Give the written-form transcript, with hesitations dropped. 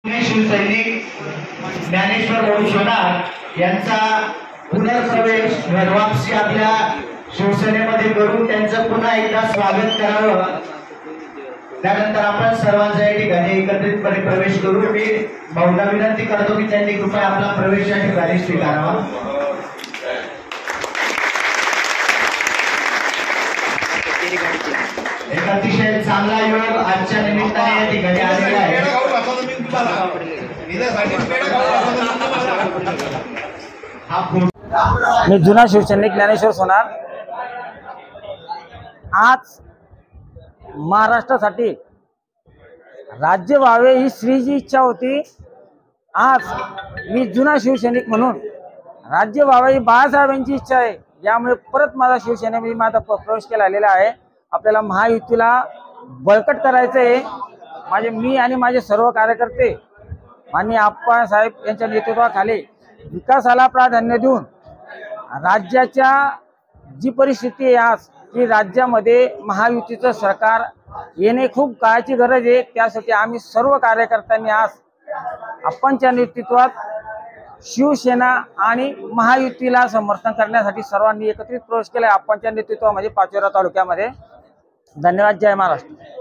शिवसैनिक ज्ञानेश्वर भाऊ सोनार यांचा पुनर्प्रवेश घरवापसी आपल्या शिवसेनेमध्ये करून त्यांचं पुन्हा एकदा स्वागत करावं। त्यानंतर आपण सर्वांचा या ठिकाणी एकत्रितपणे प्रवेश करू। मी भाऊला विनंती करतो की त्यांनी कृपया आपला प्रवेश या ठिकाणी स्वीकारावा। एक अतिशय चांगला योग आजच्या निमित्ताने या ठिकाणी आलेला आहे। मी जुना शिवसैनिक ज्ञानेश्वर सोनार आज महाराष्ट्रासाठी राज्य व्हावे ही श्रीची इच्छा होती। आज मी जुना शिवसैनिक म्हणून राज्य व्हावे ही बाळासाहेबांची इच्छा आहे। यामुळे परत माझा शिवसेनेमध्ये माझा प्रवेश केलेला आहे। आपल्याला महायुतीला बळकट करायचं आहे। मी आणि माझे सर्व कार्यकर्ते माननीय आप्पासाहेब यांच्या नेतृत्वाखाली विकासाला प्राधान्य देऊन राज्याच्या जी परिस्थिती आहे आज की राज्यामध्ये महायुतीचं सरकार येणे खूप काळाची गरज आहे। त्यासाठी आम्ही सर्व कार्यकर्त्यांनी आज आप्पांच्या नेतृत्वात शिवसेना आणि महायुतीला समर्थन करण्यासाठी सर्वांनी एकत्रित प्रवेश केला आप्पांच्या नेतृत्वामध्ये पाचोरा तालुक्यामध्ये। धन्यवाद। जय महाराष्ट्र।